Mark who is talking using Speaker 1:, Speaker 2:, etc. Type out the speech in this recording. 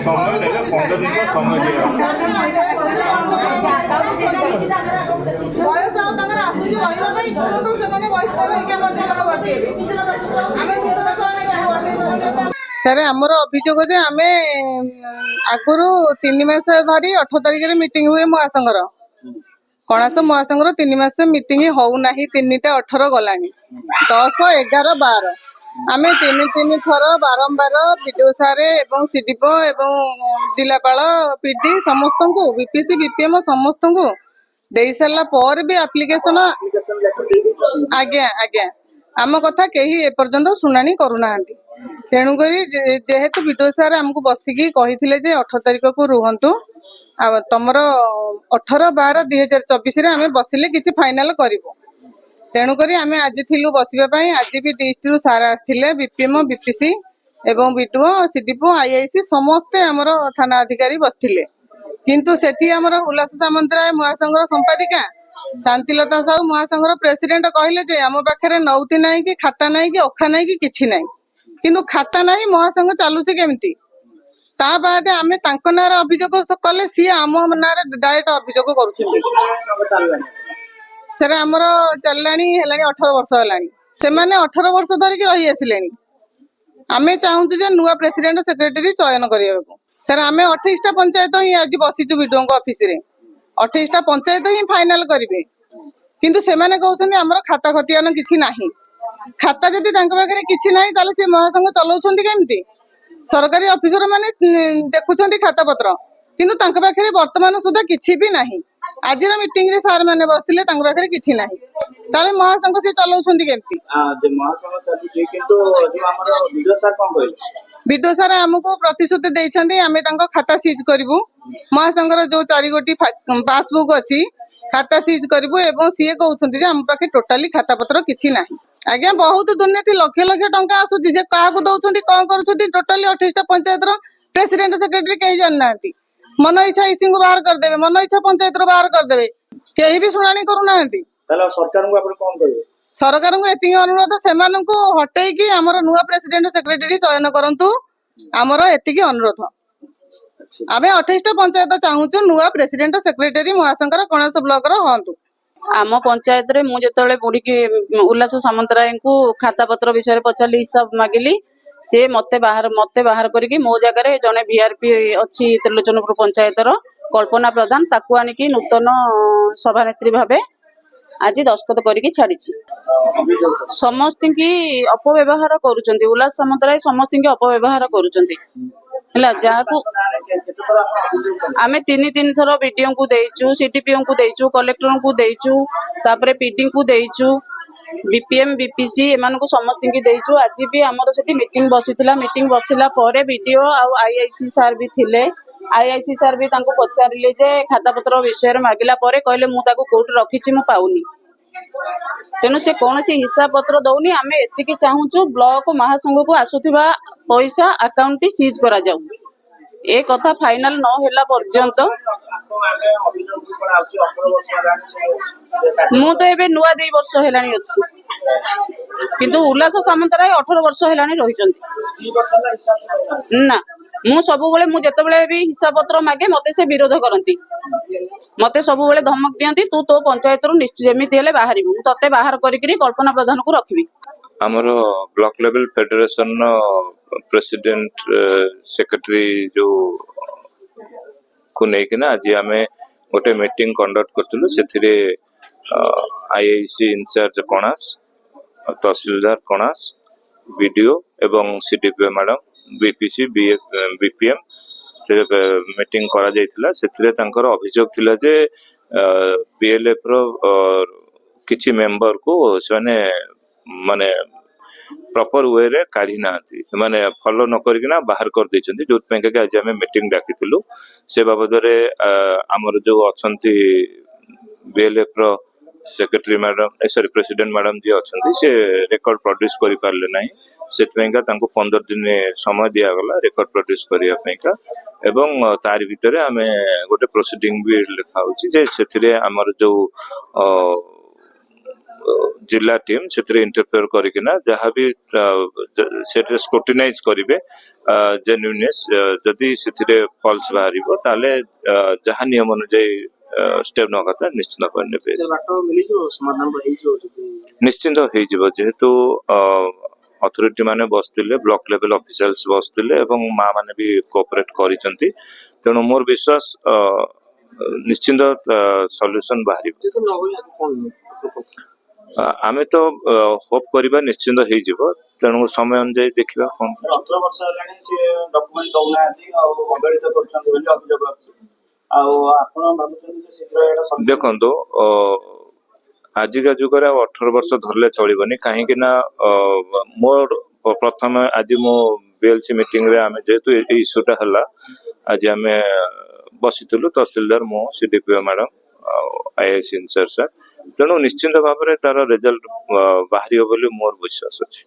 Speaker 1: समय नहीं 15 दिन का समय दिया
Speaker 2: बयस आसूची रही तुरंत से बहिष्कार सर आमर अभियोग जे आम आगुरी 3 मास धरी 18 तारिख मीटिंग हुए महासंघर कणास महासंघर 3 मास मीटिंग होना 3टा 18 गला 10, 11, 12 आम 3 थर बारंबार विडीओ सारे एवं सीडीपो एवं जिलापाल पीडी समस्त को बीपीसी बीपीएम समस्त को दे सारा पर भी एप्लिकेशन आज्ञा आज्ञा आम कथा कहीं एपर्यंत शुणाणी करूना तेणुक जेहेतु विडीओ सार आमको बसिकी कही 18 तारिख को रुहतु तुमर 18/12/2024 आम बसिले किसी फाइनाल करूँ तेणुक आम आज थिलु बसवाई आज भी डिस्ट्रिक्ट रु सार आसते बीपीएम बीपीसी एवं बीडीओ सीडीपो आईआईसी समस्ते आमर थाना अधिकारी बसते किंतु सेठी आमर उल्लास सामंतराय महासंघर संपादिका शांतिलता साहू महासंघर प्रेसिडेंट कहले जे आम पाखे नौती ना कि खाता ना कि अखा ना कि किछि ना किंतु खाता ना महासंघ चलुचे केमती ता बाद आमे तांको नार अभियोग कले सी आम नार डायरेक्ट अभियोग करुछन्ती सर आमर चललानी हेलानी 18 वर्ष हेलानी से माने 18 वर्ष धरिकी रही आसिलेनी आमे चाहूँ जे नुआ प्रेसिडेंट सेक्रेटरी चयन करिया सर आमे 28टा पंचायत ही आज बसीचु विडीओ ऑफिस रे 28टा पंचायत ही फाइनाल करिवे किंतु से माने कहउछन्ती हमर खाता खतियान किछि नाही खाता जदि तांको पाखरे किछि नाही ताले से महासंघ चलाउछन्ती केमती सरकारी ऑफिसर माने देखुछन्ती खाता पत्र किंतु तांको पाखरे वर्तमान सुधा किछि भी नाही आज मीटिंग रे सार माने बसथिले तांको पाखरे किछि नाही ताले महासंघ से चलाउछन्ती केमती
Speaker 3: जे महासंघ चलुछि किंतु जे हमर वीडियो सर कोन कहले
Speaker 2: विडीओ सार आमको प्रतिश्रुति देइछन्ती आमे तांको खाता सीज करिवु महासंघर जो 4 गोटी पासबुक अछि खाता सीज करिवु एवं सीए कहउछन्ती जे हम पाखे टोटली खाता पत्र किछि नाही आज्ञा बहुत दुर्नीति लक्ष लक्ष टंका आसुछि जे काहाकू दउछन्ती कोन करूछन्ती टोटली 28टा पंचायत रो प्रेसिडेंट सेक्रेटरी कहि जान नांती मन इच्छा इसी को बाहर कर देबे मन इच्छा पंचायत रो बाहर कर देबे केही भी सुनानी करू नांती
Speaker 3: ताला सरकार को आपण कोन कहबे
Speaker 2: सरकार को एति अनुरोध सेमानंकु हटेई कि हमर नुआ प्रेसिडेंट सेक्रेटरी चयन करंतु हमर एति अनुरोध आमे 28टा पंचायत चाहूछु नुआ प्रेसिडेंट सेक्रेटरी महासंघर कणास ब्लॉक रो हंतु
Speaker 4: आम पंचायत रे मु जेतले बुढ़ी की उल्लास सामंतराय को खाता पत्र विषय पचारि हिसाब मागिली से मते बाहर करके मो जगह जने वीआरपी अच्छी त्रिलोचनपुर पंचायत रो कल्पना प्रधान ताकू आनिकी नूतन सभानेत्री भावे आज दस्तखत करके छाड़ी समस्त की अपव्यवहार करुचंती उल्लास सामंतराय समस्त की अपव्यवहार करुचंती जहाँ आमे 3 थर बीडीओ को देचु सीडीपीओ को देचु कलेक्टर को देचु तापरे पीडी को देचु बीपीएम बीपीसी एमान को समस्त की देचु आज भी हमर सेठी मीटिंग बसितला मीटिंग बसिला परे बीडीओ आ आईआईसी सर भी थिले आईआईसी सर भी तांको पचारिले जे खाता पत्र विषय मागिला परे कहले मु ताको कोर्ट रखिछि मु पाउनी तेणु से कौन सी हिसाब पत्र दौनी आमे एतिकी चाहूचु ब्लॉक महासंघ को आसुथिबा पैसा अकाउंट सीज करा जाऊ ए कथा फाइनल न होला पर्यंत मु तो एबे नुआ 2 वर्ष हेलानी अछि किंतु उल्लास सामंतराय 18 वर्ष हेलानी रहिचंती ना मु सब बेले मु जते बेले भी हिसाब पत्र मागे मते से विरोध करंती मते सब बेले धमक दियंती तू तो पंचायत रु निश्चित जेमिति हेले बाहरिबु तते बाहर करिकरी कल्पना प्रधान को रखबी
Speaker 1: आमर block level federation president secretary जो को लेकिन आज आम गोटे मीटिंग कंडक्ट करथिलु सेथिरे आईआईसी इंचार्ज कणास तहसीलदार कणास बीडीओ एवं सीडीपीओ मैडम बीपीसी बीपीएम से मीटिंग करा जायतिला सेथिरे तांकर अभियोग थिला जे बीएलएफ रो किछि मेंबर को सेने माने प्रॉपर वे रे काढी नांती माने फॉलो न करकिना बाहर कर दैछन्ती जोत पे के आज हमें मीटिंग डाकिथिलु से बाबद रे हमर जो अछंती बीएलएफ रो secretary madam sorry president madam ji अछंती से रिकॉर्ड प्रोड्यूस करि पारले नाही सेतमेंगा तांको 15 दिन समय दिया गला रिकॉर्ड प्रोड्यूस करिया पेका एवं तार भितरे हमें गोटे प्रोसीडिंग भी लिखा होची जे सेथिरे हमर जो जिला टीम से इंटरफेयर करकिना जहाँ भी से स्क्रूटिनाइज करेंगे जेन्युइनेस जदि से फॉल्स बाहर ताले जहाँ नियम अनुଯାयी स्टेप न कथा निश्चित भाव ने
Speaker 3: से बाटो मिलिजो समाधान रहिजो जदि
Speaker 1: निश्चिंत हो जेहेतु अथॉरिटी माने बसतिले ब्लॉक लेवल ऑफिशियल्स बसतिले एवं माँ माने भी कोऑपरेट करिसंती तेणु मोर विश्वास निश्चिंत सॉल्यूशन बाहरी
Speaker 3: जदि न होई आगे कोन
Speaker 1: आमे तो होप करिबा निश्चिंत हो जिवो तेणु समय अनुଯାयी देखिबा कोन
Speaker 3: 18 वर्ष हेलानी से डॉक्यूमेंट दौना आदि आ अवहेलित करछन बोली अभियोग अछि आ आपण भाबुछन जे शीघ्र एटा संपूर्ण
Speaker 1: देखंतो आजिका जुगरे 18 वर्ष धरले चलिबनी काहेकि ना मोर प्रथम आज मो बीएलसी मीटिंग रे आमे जेतु ए इश्यूटा हला आज आमे बसितलु तहसीलदार मो सीडीपीओ मैडम आईआईसी इंचार्ज तेणु निश्चिंत भाव तार रिजल्ट बाहर बोली मोर विश्वास अच्छी।